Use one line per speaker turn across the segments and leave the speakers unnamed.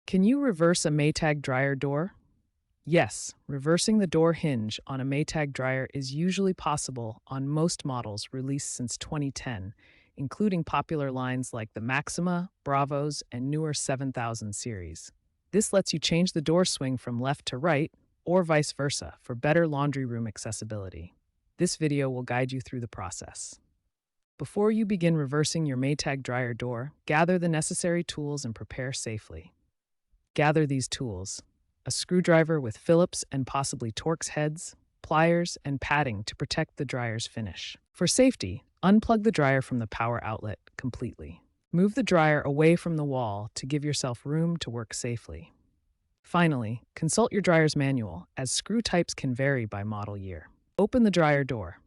Can you reverse a Maytag dryer door? Yes, reversing the door hinge on a Maytag dryer is usually possible on most models released since 2010, including popular lines like the Maxima, Bravos, and newer 7000 series. This lets you change the door swing from left to right, or vice versa, for better laundry room accessibility. This video will guide you through the process. Before you begin reversing your Maytag dryer door, gather the necessary tools and prepare safely. Gather these tools: a screwdriver with Phillips and possibly Torx heads, pliers, and padding to protect the dryer's finish. For safety, unplug the dryer from the power outlet completely. Move the dryer away from the wall to give yourself room to work safely. Finally, consult your dryer's manual, as screw types can vary by model year. Open the dryer door.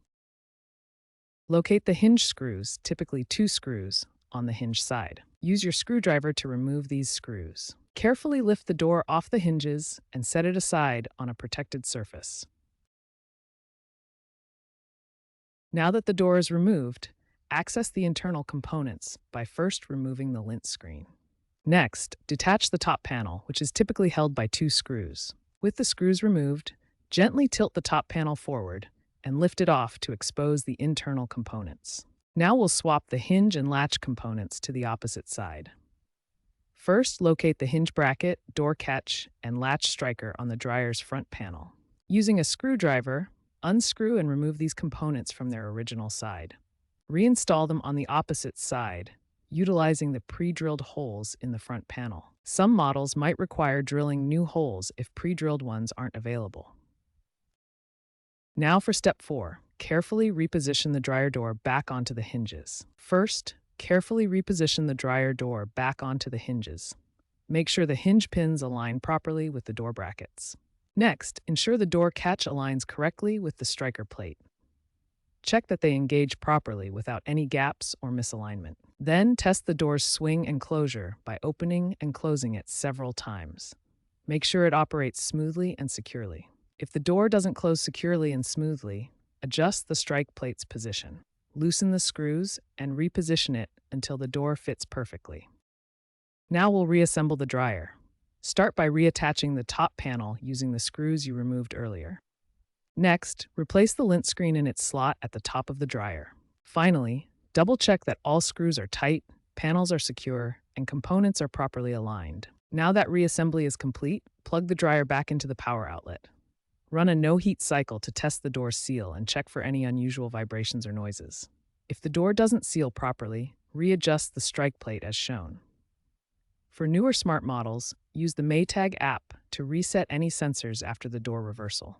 Locate the hinge screws, typically 2 screws, on the hinge side. Use your screwdriver to remove these screws. Carefully lift the door off the hinges and set it aside on a protected surface. Now that the door is removed, access the internal components by first removing the lint screen. Next, detach the top panel, which is typically held by 2 screws. With the screws removed, gently tilt the top panel forward and lift it off to expose the internal components. Now we'll swap the hinge and latch components to the opposite side. First, locate the hinge bracket, door catch, and latch striker on the dryer's front panel. Using a screwdriver, unscrew and remove these components from their original side. Reinstall them on the opposite side, utilizing the pre-drilled holes in the front panel. Some models might require drilling new holes if pre-drilled ones aren't available. Now for step 4, carefully reposition the dryer door back onto the hinges. First, carefully reposition the dryer door back onto the hinges. Make sure the hinge pins align properly with the door brackets. Next, ensure the door catch aligns correctly with the striker plate. Check that they engage properly without any gaps or misalignment. Then test the door's swing and closure by opening and closing it several times. Make sure it operates smoothly and securely. If the door doesn't close securely and smoothly, adjust the strike plate's position. Loosen the screws and reposition it until the door fits perfectly. Now we'll reassemble the dryer. Start by reattaching the top panel using the screws you removed earlier. Next, replace the lint screen in its slot at the top of the dryer. Finally, double-check that all screws are tight, panels are secure, and components are properly aligned. Now that reassembly is complete, plug the dryer back into the power outlet. Run a no-heat cycle to test the door's seal and check for any unusual vibrations or noises. If the door doesn't seal properly, readjust the strike plate as shown. For newer smart models, use the Maytag app to reset any sensors after the door reversal.